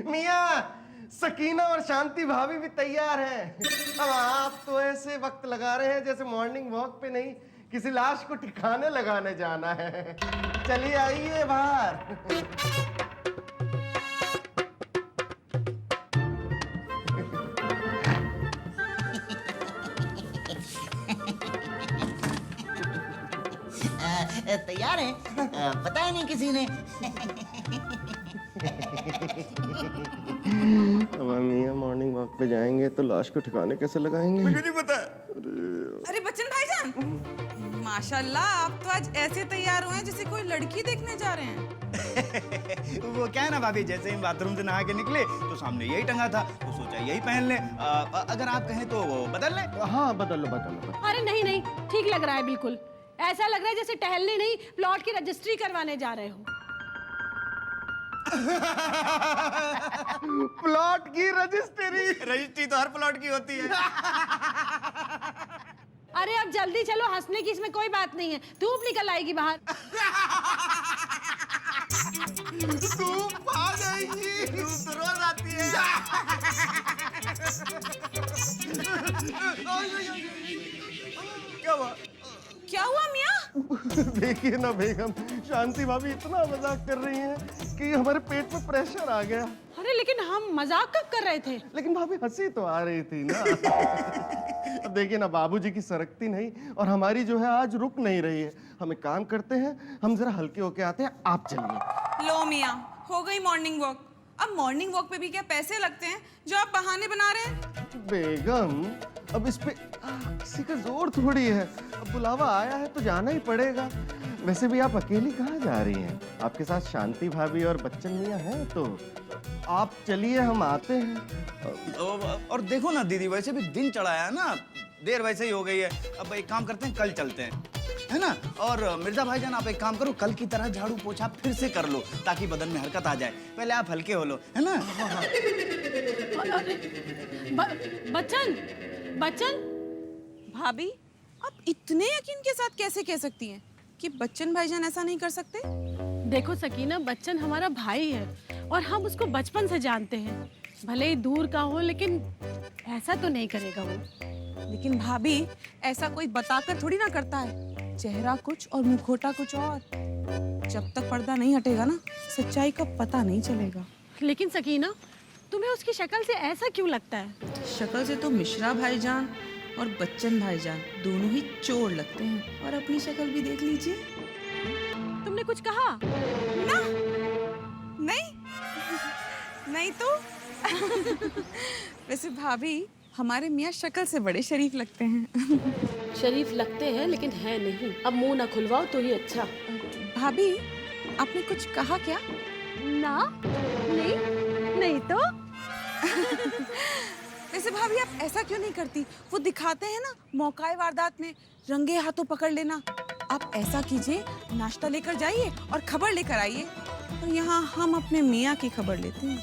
मियाँ, सकीना और शांति भाभी भी तैयार हैं। अब आप तो ऐसे वक्त लगा रहे हैं जैसे मॉर्निंग वॉक पे नहीं, किसी लाश को ठिकाने लगाने जाना है। चलिए आइए बाहर। तैयार हैं? बताया नहीं किसी ने। अब हम मियाँ मॉर्निंग वॉक पे जाएंगे तो लाश को ठिकाने कैसे लगाएंगे? मुझे नहीं पता। अरे बच्चन भाईजान, माशाल्लाह आप तो आज ऐसे तैयार हुए हैं जैसे कोई लड़की देखने जा रहे हैं। वो क्या है ना भाभी, जैसे हम बाथरूम से नहा के निकले तो सामने यही टंगा था, तो सोचा यही पहन ले। अगर आप कहें तो वो बदल ले। हाँ बदल लो। अरे नहीं नहीं, ठीक लग रहा है बिल्कुल। ऐसा लग रहा है जैसे टहलने नहीं, प्लॉट की रजिस्ट्री करवाने जा रहे हो। प्लॉट की रजिस्ट्री तो हर प्लॉट की होती है। अरे अब जल्दी चलो, हंसने की इसमें कोई बात नहीं है। धूप निकल आएगी बाहर। धूप आ जाएगी, धूप तो रोज आती है। क्या हुआ मियाँ? देखिए ना बेगम, शांति भाभी इतना मजाक कर रही हैं कि हमारे पेट में प्रेशर आ गया। अरे लेकिन हम मजाक कब कर रहे थे? लेकिन भाभी हंसी तो आ रही थी ना। अब देखिए ना, बाबूजी की सरकती नहीं और हमारी जो है आज रुक नहीं रही है। हम एक काम करते हैं, हम जरा हल्के होके आते हैं, आप चलिए। लो मियाँ, हो गई मॉर्निंग वॉक। अब मॉर्निंग वॉक पे भी क्या पैसे लगते हैं जो आप बहाने बना रहे हैं? बेगम, अब इस पे किसी का जोर थोड़ी है। अब बुलावा आया है तो जाना ही पड़ेगा। वैसे भी आप अकेली कहाँ जा रही हैं? आपके साथ शांति भाभी और बच्चन मियाँ हैं, तो आप चलिए, हम आते हैं। और देखो ना दीदी, वैसे भी दिन चढ़ाया है ना, देर वैसे ही हो गई है। अब एक काम करते हैं, कल चलते हैं, है ना? और मिर्जा भाईजान, आप एक काम करो, कल की तरह झाड़ू पोछा फिर से कर लो ताकि बदन में हरकत आ जाए। पहले आप हल्के हो लो, है ना? बच्चन भाभी, आप इतने यकीन के साथ कैसे कह सकती हैं कि बच्चन भाईजान ऐसा नहीं कर सकते? देखो सकीना, बच्चन हमारा भाई है और हम उसको बचपन से जानते हैं। भले ही दूर का हो, लेकिन ऐसा तो नहीं करेगा वो। लेकिन भाभी, ऐसा कोई बताकर थोड़ी ना करता है। चेहरा कुछ और मुखौटा कुछ और। जब तक पर्दा नहीं हटेगा ना, सच्चाई का पता नहीं चलेगा। लेकिन सकीना, तुम्हें उसकी शक्ल से ऐसा क्यों लगता है? शक्ल से तो मिश्रा भाईजान और बच्चन भाईजान दोनों ही चोर लगते हैं। और अपनी शक्ल भी देख लीजिए। तुमने कुछ कहा? ना, नहीं, नहीं तो। वैसे भाभी, हमारे मियाँ शक्ल से बड़े शरीफ लगते हैं। शरीफ लगते हैं लेकिन है नहीं। अब मुंह ना खुलवाओ तो ही अच्छा। भाभी, आपने कुछ कहा क्या? ना, नहीं तो। वैसे भाभी, आप ऐसा क्यों नहीं करती? वो दिखाते हैं ना, मौकाए वारदात में रंगे हाथों पकड़ लेना। आप ऐसा कीजिए, नाश्ता लेकर जाइए और खबर लेकर आइए। और यहाँ हम अपने मियाँ की खबर लेते हैं।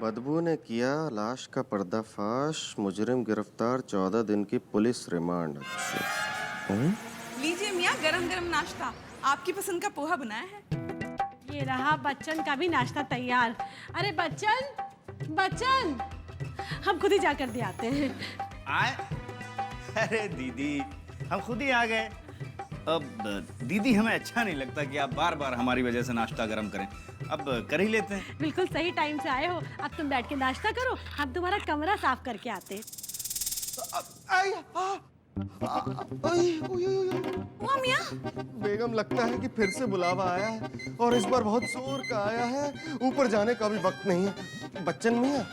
बदबू ने किया लाश का पर्दाफाश, मुजरिम गिरफ्तार, 14 दिन की पुलिस रिमांड। अच्छा, लीजिए मियाँ, गरम गरम नाश्ता। आपकी पसंद का पोहा बनाया है। ये रहा बच्चन का भी नाश्ता तैयार। अरे बच्चन, हम खुद ही जाकर दे आते हैं। आए? अरे दीदी, हम खुद ही आ गए। अब दीदी, हमें अच्छा नहीं लगता कि आप बार बार हमारी वजह से नाश्ता गर्म करें। अब कर ही लेते हैं। बिल्कुल सही टाइम से आए हो। अब तुम बैठ के नाश्ता करो, हम तुम्हारा कमरा साफ करके आते हैं। हुआ मियाँ? बेगम, लगता है कि फिर से बुलावा आया है और इस बार बहुत जोर का आया है। ऊपर जाने का भी वक्त नहीं है। बच्चन मियाँ,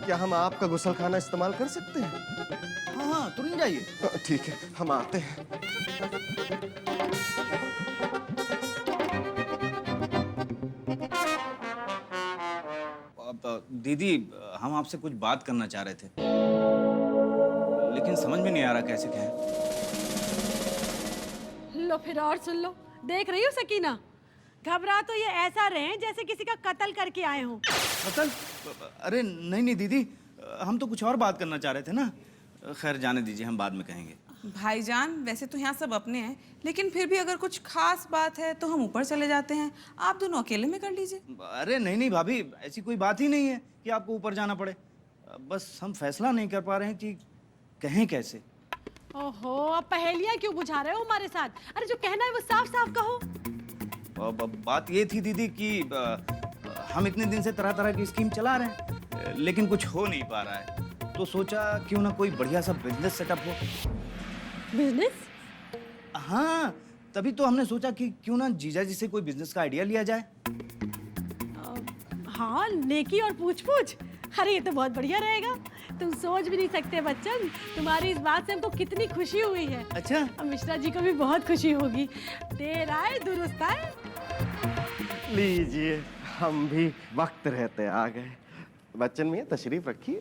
क्या हम आपका गुसलखाना इस्तेमाल कर सकते हैं? हाँ, तुरंत जाइए। ठीक है, हम आते हैं। दीदी, हम आपसे कुछ बात करना चाह रहे थे, लेकिन समझ में नहीं आ रहा कैसे कहें। लो फिर और सुन लो। देख रही हो सकीना, घबरा तो ये ऐसा रहे जैसे किसी का कत्ल करके आए हो। कत्ल? अरे नहीं नहीं दीदी, हम तो कुछ और बात करना चाह रहे थे ना। खैर जाने दीजिए, हम बाद में कहेंगे। भाईजान वैसे तो यहाँ सब अपने हैं, लेकिन फिर भी अगर कुछ खास बात है तो हम ऊपर चले जाते हैं, आप दोनों अकेले में कर लीजिए। अरे नहीं नहीं भाभी, ऐसी कोई बात ही नहीं है कि आपको ऊपर जाना पड़े। बस हम फैसला नहीं कर पा रहे हैं कि कहें कैसे। ओहो, अब पहेलियां क्यों बुझा रहे हो हमारे साथ? अरे जो कहना है वो साफ साफ कहो। बात ये थी दीदी कि हम इतने दिन से तरह तरह की स्कीम चला रहे हैं, लेकिन कुछ हो नहीं पा रहा है, तो सोचा क्यों ना कोई बढ़िया सा बिजनेस सेटअप हो। बिजनेस? हाँ, तभी तो हमने सोचा कि क्यों ना जीजा जी से कोई बिजनेस का आइडिया लिया जाए। हाँ, नेकी और पूछ पूछ। अरे ये तो बहुत बढ़िया रहेगा। तुम सोच भी नहीं सकते बच्चन, तुम्हारी इस बात से हमको कितनी खुशी हुई है। अच्छा, और मिश्रा जी को भी बहुत खुशी होगी। देर आए दुरुस्त आए। लीजिए, हम भी वक्त रहते आ गए। बच्चन मियाँ तशरीफ रखिए।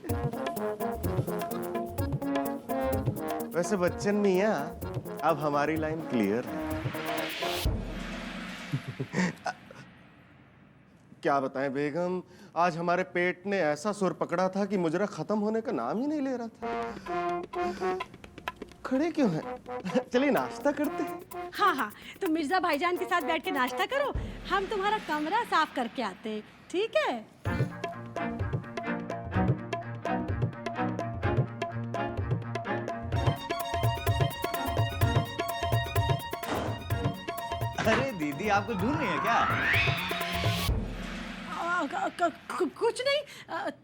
वैसे बच्चन मियाँ, अब हमारी लाइन क्लियर है। क्या बताएं बेगम, आज हमारे पेट ने ऐसा सुर पकड़ा था कि मुजरा खत्म होने का नाम ही नहीं ले रहा था। खड़े क्यों हैं? चलिए नाश्ता करते हैं। हाँ हाँ, तुम मिर्जा भाईजान के साथ बैठ के नाश्ता करो, हम तुम्हारा कमरा साफ करके आते हैं, ठीक है? अरे दीदी आपको ढूंढ रही है क्या? कुछ नहीं,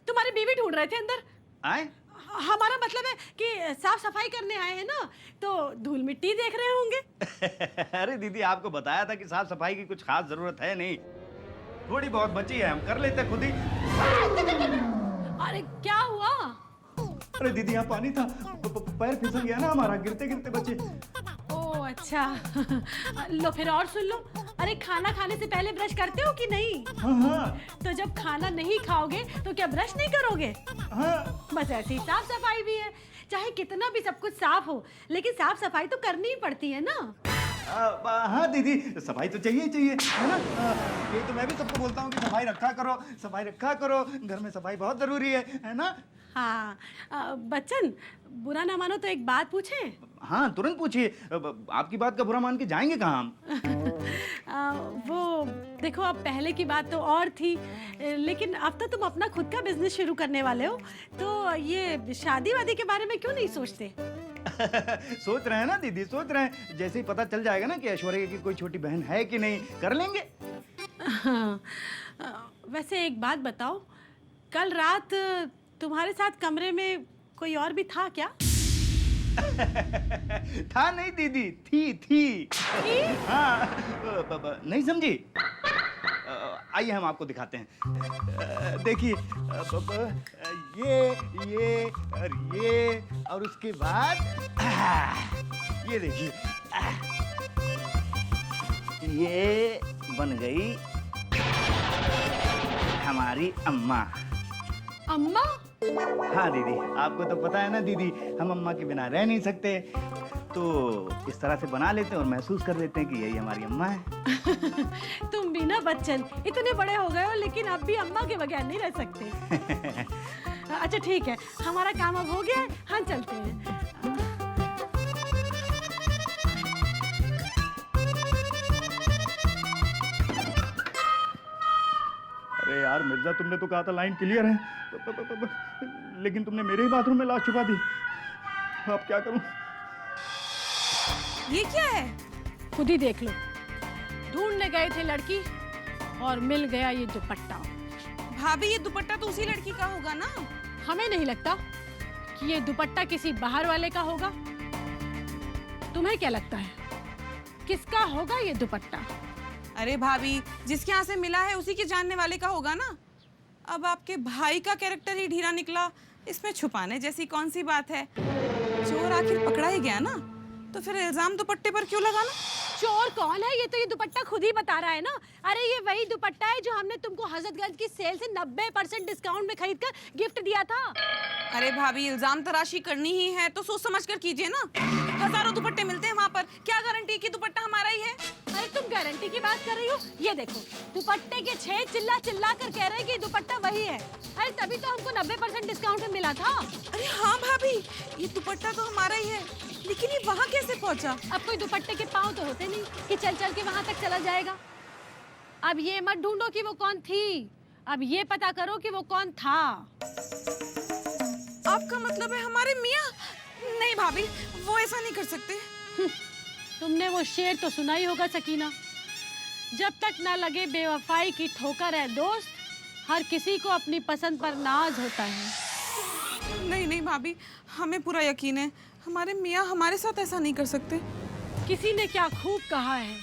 तुम्हारी बीवी ढूंढ रहे थे अंदर। आए? हमारा मतलब है कि साफ सफाई करने आए हैं ना, तो धूल मिट्टी देख रहे होंगे। अरे दीदी आपको बताया था कि साफ सफाई की कुछ खास जरूरत है नहीं, थोड़ी बहुत बची है, हम कर लेते खुद ही। अरे क्या हुआ? अरे दीदी यहाँ पानी था, पैर फिसल गया ना हमारा, गिरते गिरते बचे। ओह अच्छा। लो फिर और सुन लो। अरे खाना खाने से पहले ब्रश करते हो कि नहीं? हाँ हाँ तो जब खाना नहीं खाओगे तो क्या ब्रश नहीं करोगे? हाँ। बस ऐसी साफ सफाई भी है, चाहे कितना भी सब कुछ साफ हो, लेकिन साफ सफाई तो करनी ही पड़ती है ना। हाँ दीदी, सफाई तो चाहिए ही चाहिए, है ना? ये तो मैं भी सबको बोलता हूँ कि सफाई रखा करो, सफाई रखा करो, घर में सफाई बहुत जरूरी है ना? हाँ, बच्चन बुरा ना मानो तो एक बात पूछें? हाँ तुरंत पूछिए, आपकी बात का बुरा मान के जाएंगे कहाँ हम? वो देखो, अब पहले की बात तो और थी, लेकिन अब तो तुम अपना खुद का बिजनेस शुरू करने वाले हो, तो ये शादी वादी के बारे में क्यों नहीं सोचते? सोच रहे हैं ना दीदी, सोच रहे हैं। जैसे ही पता चल जाएगा ना कि ऐश्वर्या की कोई छोटी बहन है कि नहीं, कर लेंगे। वैसे एक बात बताओ, कल रात तुम्हारे साथ कमरे में कोई और भी था क्या? था नहीं दीदी, थी। हाँ, नहीं समझी? आइए हम आपको दिखाते हैं। देखिए, ये और उसके बाद ये देखिए, ये बन गई हमारी अम्मा। अम्मा? हाँ दीदी, आपको तो पता है ना दीदी, हम अम्मा के बिना रह नहीं सकते, तो इस तरह से बना लेते हैं और महसूस कर लेते हैं कि यही हमारी अम्मा है। तुम भी ना बच्चन, इतने बड़े हो गए हो लेकिन अब भी अम्मा के बगैर नहीं रह सकते। अच्छा ठीक है, हमारा काम अब हो गया है, हम चलते हैं। अरे यार मिर्जा, तुमने तो कहा था लाइन क्लियर है, लेकिन तुमने मेरे ही बाथरूम में लाश छुपा दी। अब क्या करूं? ये क्या है? खुद ही देख लो। ढूंढने गए थे लड़की और मिल गया ये दुपट्टा। भाभी ये दुपट्टा तो उसी लड़की का होगा ना? हमें नहीं लगता कि ये दुपट्टा किसी बाहर वाले का होगा। तुम्हें क्या लगता है किसका होगा ये दुपट्टा? अरे भाभी, जिसके यहाँ से मिला है उसी के जानने वाले का होगा ना। अब आपके भाई का कैरेक्टर ही ढीला निकला, इसमें छुपाने जैसी कौन सी बात है? चोर आखिर पकड़ा ही गया ना, तो फिर इल्जाम दुपट्टे पर क्यों लगाना? चोर कौन है? ये तो ये दुपट्टा खुद ही बता रहा है ना। अरे ये वही दुपट्टा है जो हमने तुमको हजरतगंज की सेल से 90% डिस्काउंट में खरीद कर गिफ्ट दिया था। अरे भाभी, इल्जाम तराशी करनी ही है तो सोच समझ कर कीजिए ना। हजारों दुपट्टे मिलते हैं वहाँ पर, क्या गारंटी कि दुपट्टा हमारा ही है? अरे तुम गारंटी दुपट्टे की बात कर रही हूँ। ये देखो, दुपट्टे के 6 चिल्ला चिल्ला कर कह रहे हैं कि दुपट्टा वही है। अरे तभी तो हमको 90% डिस्काउंट में मिला था। अरे हाँ भाभी, ये दुपट्टा तो हमारा ही है, लेकिन ये वहाँ कैसे पहुँचा? अब कोई दुपट्टे के पाँव तो होते नहीं कि चल चल के वहाँ तक चला जाएगा। अब ये मत ढूंढो कि वो कौन थी, अब ये पता करो कि वो कौन था। आपका मतलब है हमारे मियाँ? नहीं भाभी, वो ऐसा नहीं कर सकते। तुमने वो शेर तो सुना ही होगा सकीना, जब तक ना लगे बेवफाई की ठोकर है दोस्त, हर किसी को अपनी पसंद पर नाज होता है। नहीं नहीं भाभी, हमें पूरा यकीन है हमारे मियाँ हमारे साथ ऐसा नहीं कर सकते। किसी ने क्या खूब कहा है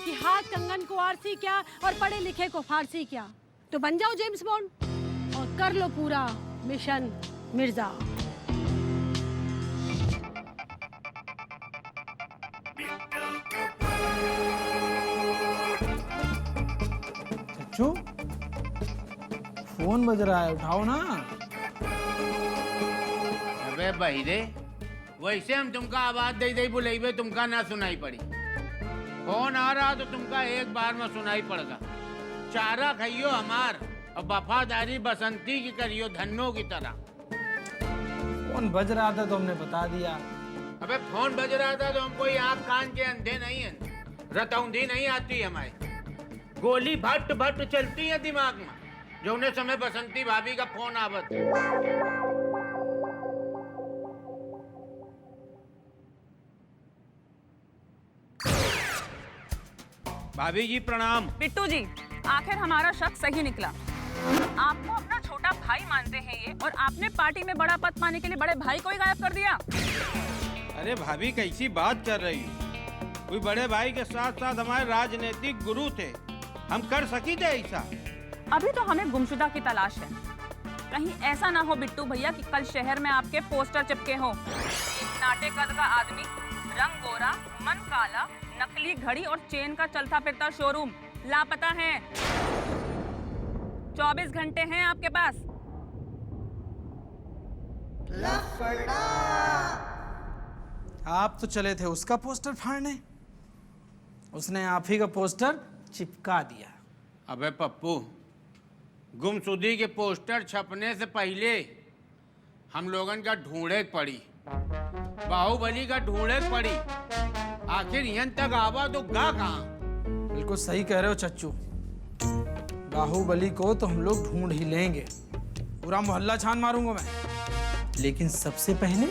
कि हाथ कंगन को आरसी क्या और पढ़े लिखे को फारसी क्या। तो बन जाओ जेम्स बॉन्ड और कर लो पूरा मिशन मिर्जा। चच्चू, फोन बज रहा है, उठाओ ना। अबे बहिरे, वैसे हम तुमका आवाज दे दे बुलाइबे, तुमका ना सुनाई पड़ी। फोन आ रहा तो तुमका एक बार में सुनाई पड़गा। चारा खाइयो हमार और वफादारी बसंती की करियो धन्नो की तरह। फोन बज रहा था तो हमने बता दिया। अबे फोन बज रहा था तो हम कोई आँख कान के अंधे नहीं हैं, रतौंधी नहीं आती हमारी। गोली भट भट चलती है दिमाग में, जो उन्हें समय बसंती भाभी का फोन आवत है। भाभी जी प्रणाम। बिट्टू जी, आखिर हमारा शक सही निकला। आपको अपना छोटा भाई मानते हैं ये, और आपने पार्टी में बड़ा पद पाने के लिए बड़े भाई को ही गायब कर दिया। अरे भाभी कैसी बात कर रही हो? कोई बड़े भाई के साथ साथ हमारे राजनीतिक गुरु थे, हम कर सकी थे ऐसा? अभी तो हमें गुमशुदा की तलाश है। कहीं ऐसा ना हो बिट्टू भैया कि कल शहर में आपके पोस्टर चिपके हो। एक नाटे कद का आदमी, रंग गोरा, मन काला, नकली घड़ी और चेन का चलता फिरता शोरूम लापता है। 24 घंटे हैं आपके पास। आप तो चले थे उसका पोस्टर फाड़ने, उसने आप ही का पोस्टर चिपका दिया। अबे पप्पू, गुमशुदी के पोस्टर छपने से पहले हम लोगन का ढूंढे पड़ी, बाहुबली का ढूंढे पड़ी। आखिर यहाँ तक आवा तो गा कहाँ? बिल्कुल सही कह रहे हो चच्चू, बाहुबली को तो हम लोग ढूंढ ही लेंगे। पूरा मोहल्ला छान मारूंगा मैं, लेकिन सबसे पहले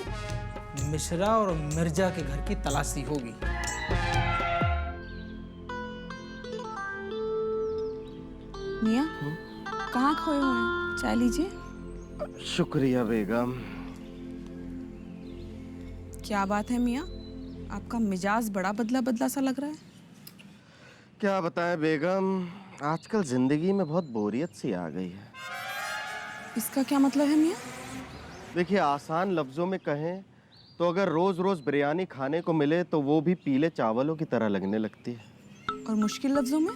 मिश्रा और मिर्जा के घर की तलाशी होगी। मियाँ, कहाँ खोए हुए हैं? चाय लीजिए। शुक्रिया बेगम। क्या बात है मियाँ, आपका मिजाज बड़ा बदला बदला सा लग रहा है। क्या बताएं बेगम, आजकल जिंदगी में बहुत बोरियत सी आ गई है। इसका क्या मतलब है मियाँ? देखिए, आसान लफ्जों में कहें तो अगर रोज रोज बिरयानी खाने को मिले तो वो भी पीले चावलों की तरह लगने लगती है। और मुश्किल लफ्जों में?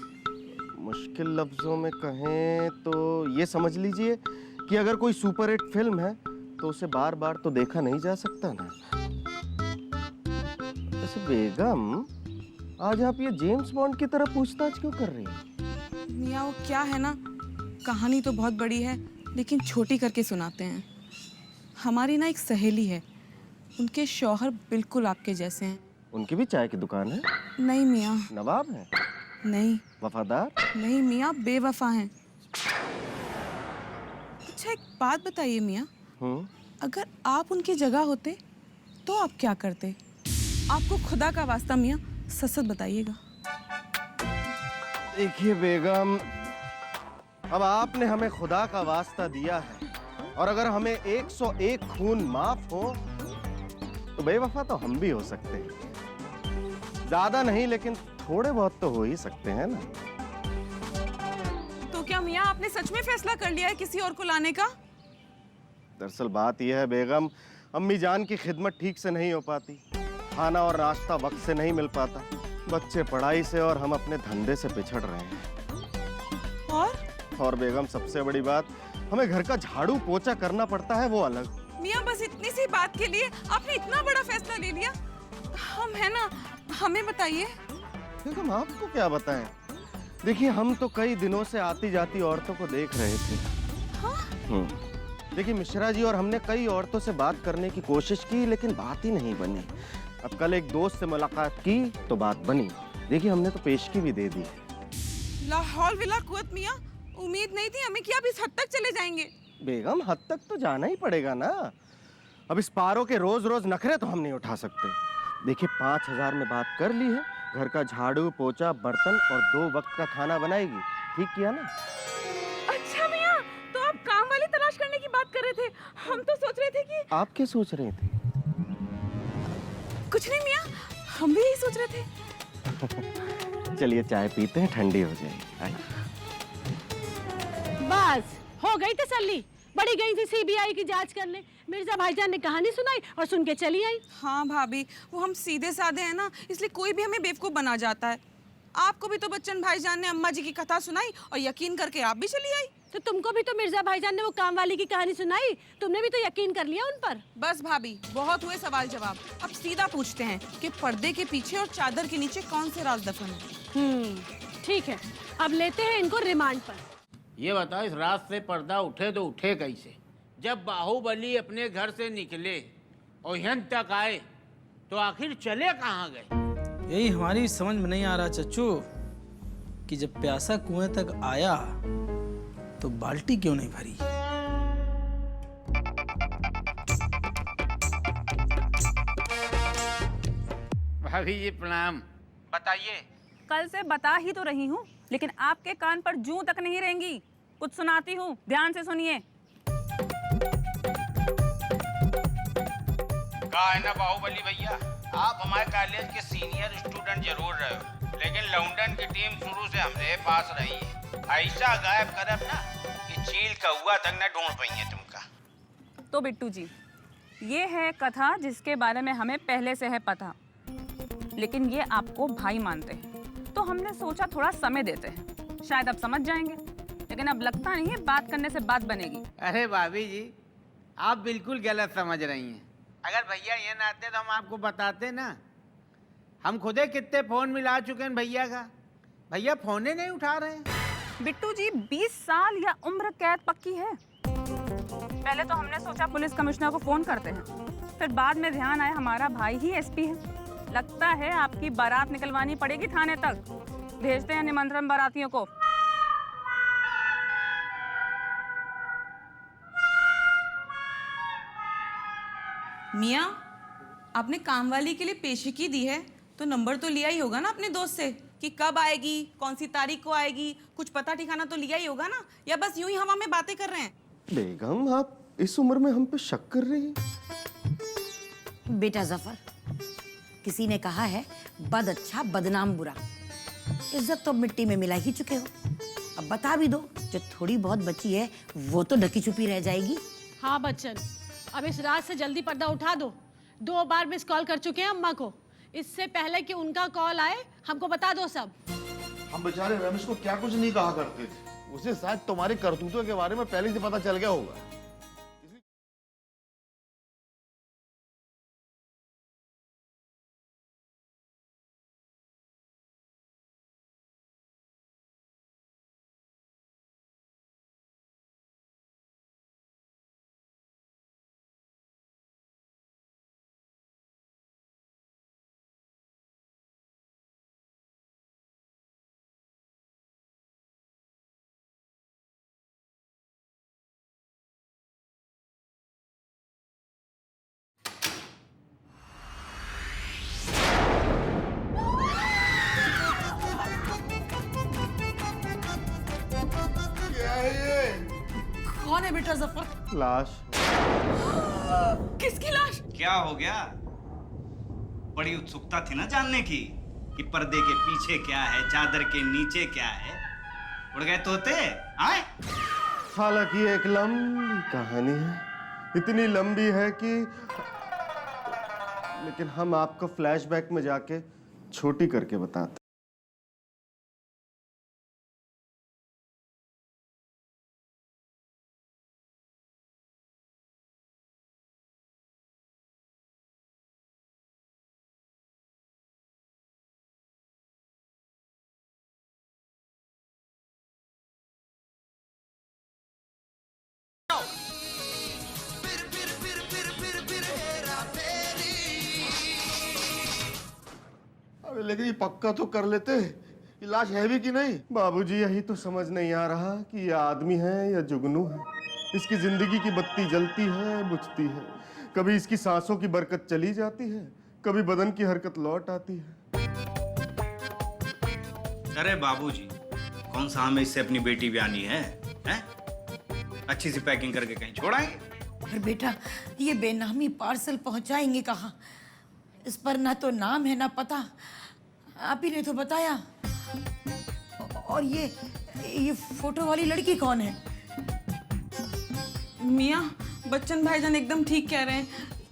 मुश्किल लफ्जों में कहें तो ये समझ लीजिए कि अगर कोई सुपर हिट फिल्म है तो उसे बार बार तो देखा नहीं जा सकता ना। वैसे बेगम, आज आप ये जेम्स बॉन्ड की तरह पूछताछ क्यों कर रही हैं? मियाँ, वो क्या है ना, कहानी तो बहुत बड़ी है लेकिन छोटी करके सुनाते हैं। हमारी ना एक सहेली है, उनके शौहर बिल्कुल आपके जैसे हैं। उनकी भी चाय की दुकान है? नहीं मियाँ। नवाब है? नहीं। वफादार? नहीं मियाँ, बेवफा हैं। अच्छा एक बात बताइए मियाँ, अगर आप उनकी जगह होते तो आप क्या करते? आपको खुदा का वास्ता मियाँ सच सच बताइएगा। देखिए बेगम, अब आपने हमें खुदा का वास्ता दिया है और अगर हमें 101 खून माफ हो तो बेवफा तो हम भी हो सकते हैं। ज्यादा नहीं लेकिन थोड़े बहुत तो हो ही सकते हैं ना। तो क्या मियाँ आपने सच में फैसला कर लिया है किसी और को लाने का? दरअसल बात यह है बेगम, अम्मी जान की खिदमत ठीक से नहीं हो पाती, खाना और नाश्ता वक्त से नहीं मिल पाता, बच्चे पढ़ाई से और हम अपने धंधे से पिछड़ रहे हैं। और बेगम सबसे बड़ी बात, हमें घर का झाड़ू पोछा करना पड़ता है, वो अलग। मियाँ बस इतनी सी बात के लिए आपने इतना बड़ा फैसला ले लिया? हम है ना, हमें बताइए। बेगम आपको क्या बताएं? देखिए हम तो कई दिनों से आती जाती औरतों को देख रहे थे। देखिए मिश्रा जी और हमने कई औरतों से बात करने की कोशिश की लेकिन बात ही नहीं बनी। अब कल एक दोस्त से मुलाकात की तो बात बनी। देखिए हमने तो पेशगी भी दे दी। ला हौल विला कुव्वत मियां, उम्मीद नहीं थी हमें कि आप इस हद तक चले जाएंगे। बेगम हद तक तो जाना ही पड़ेगा ना। अब इस पारो के रोज रोज नखरे तो हम नहीं उठा सकते। देखिए 5,000 में बात कर ली है। घर का झाड़ू पोछा बर्तन और 2 वक्त का खाना बनाएगी। ठीक किया ना? अच्छा मियां, तो आप काम वाली तलाश करने की बात कर रहे थे। हम तो सोच रहे थे कि आप क्या सोच रहे थे? कुछ नहीं मियां, हम भी यही सोच रहे थे। चलिए चाय पीते हैं, ठंडी हो जाएगी। आइए। बस हो गई तसल्ली। बड़ी गई थी सीबीआई की जांच करने, मिर्जा भाईजान ने कहानी सुनाई और सुन के चली आई। हाँ भाभी, वो हम सीधे साधे हैं ना, इसलिए कोई भी हमें बेवकूफ बना जाता है। आपको भी तो बच्चन भाईजान ने अम्मा जी की कथा सुनाई और यकीन करके आप भी चली आई। तो तुमको भी तो मिर्जा भाईजान ने वो काम वाली की कहानी सुनाई, तुमने भी तो यकीन कर लिया उन पर। बस भाभी, बहुत हुए सवाल जवाब। अब सीधा पूछते हैं कि पर्दे के पीछे और चादर के नीचे कौन से राज दफन है। ठीक है, अब लेते हैं इनको रिमांड पर। ये बताओ, इस रात से पर्दा उठे तो उठे कैसे? जब बाहुबली अपने घर से निकले और यहाँ तक आए तो आखिर चले कहाँ गए? यही हमारी समझ में नहीं आ रहा चच्चू कि जब प्यासा कुएं तक आया तो बाल्टी क्यों नहीं भरी। भाभी जी प्रणाम। बताइए। कल से बता ही तो रही हूँ, लेकिन आपके कान पर जूं तक नहीं रहेंगी। कुछ सुनाती हूँ, ध्यान से सुनिए। कहा है ना बाहुबली भैया, आप हमारे कॉलेज के सीनियर स्टूडेंट जरूर रहे हो, लेकिन लंदन की टीम शुरू से हमरे पास रही है। ऐसा गायब करब ना कि चील कौआ तक न ढूंढ पाई है तुमका। तो बिट्टू जी, ये है कथा जिसके बारे में हमें पहले से है पता, लेकिन ये आपको भाई मानते हैं, तो हमने सोचा थोड़ा समय देते हैं, शायद आप समझ जाएंगे। लेकिन अब लगता नहीं है बात करने से बात बनेगी। अरे भाभी जी, आप बिल्कुल गलत समझ रही हैं। अगर भैया ये ना आते तो हम आपको बताते ना। हम खुदे कितने फोन मिला चुके हैं भैया का, भैया फोने नहीं उठा रहे हैं। बिट्टू जी, 20 साल या उम्र कैद पक्की है। पहले तो हमने सोचा पुलिस कमिश्नर को फोन करते हैं, फिर बाद में ध्यान आया हमारा भाई ही एसपी है। लगता है आपकी बारात निकलवानी पड़ेगी थाने तक। भेजते हैं निमंत्रण बारातियों को। मियाँ, आपने काम वाली के लिए पेशिकी दी है तो नंबर तो लिया ही होगा ना अपने दोस्त से कि कब आएगी, कौन सी तारीख को आएगी। कुछ पता ठिकाना तो लिया ही होगा ना, या बस यूं ही हवा में बातें कर रहे हैं? बेगम आप इस उम्र में हम पे शक कर रही हैं? बेटा जफर, किसी ने कहा है बद अच्छा बदनाम बुरा। इज्जत तो मिट्टी में मिला ही चुके हो। अब बता भी दो, जो थोड़ी बहुत बची है वो तो ढकी छुपी रह जाएगी। हाँ बच्चन, अब इस रात से जल्दी पर्दा उठा दो। 2 बार मिस कॉल कर चुके हैं अम्मा को। इससे पहले कि उनका कॉल आए हमको बता दो सब। हम बेचारे रमेश को क्या कुछ नहीं कहा करते थे। उसे शायद तुम्हारी करतूतों के बारे में पहले से पता चल गया होगा। कौन है बेटा जफर? लाश। किसकी लाश? क्या हो गया? बड़ी उत्सुकता थी ना जानने की कि पर्दे के पीछे क्या है, चादर के नीचे क्या है। उड़ गए तोते आए? हालांकि एक लंबी कहानी है, इतनी लंबी है कि लेकिन हम आपको फ्लैशबैक में जाके छोटी करके बताते। अरे लेकिन ये पक्का तो कर लेते, ये लाश है भी कि नहीं? बाबूजी यही तो समझ नहीं आ रहा कि ये आदमी है या जुगनू है। इसकी जिंदगी की बत्ती जलती है, बुझती है, कभी इसकी सांसों की बरकत चली जाती है, कभी बदन की हरकत लौट आती है। अरे बाबूजी, कौन सा हमें इससे अपनी बेटी ब्यानी है, हैं? अच्छी सी पैकिंग करके कहीं छोड़ाएंगे। पर बेटा ये बेनामी पार्सल पहुंचाएंगे कहाँ? इस पर ना तो नाम है ना पता, आप ही ने तो बताया। और ये फोटो वाली लड़की कौन है? मियाँ, बच्चन भाईजान एकदम ठीक कह रहे हैं।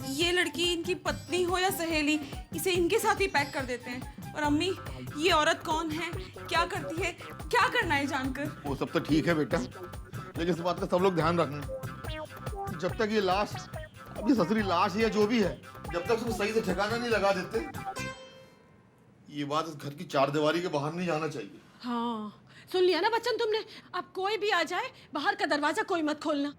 ये लड़की इनकी पत्नी हो या सहेली, इसे इनके साथ ही पैक कर देते हैं। और अम्मी, ये औरत कौन है, क्या करती है, क्या करना है जानकर? वो सब तो ठीक है बेटा, लेकिन इस बात का सब लोग ध्यान रखना, जब तक ये लाश, अब ये ससुरी लाश है या जो भी है, जब तक उसको सही से ठिकाना नहीं लगा देते, ये बात इस घर की चार दीवारी के बाहर नहीं जाना चाहिए। हाँ, सुन लिया ना बच्चन तुमने? अब कोई भी आ जाए बाहर का दरवाजा कोई मत खोलना।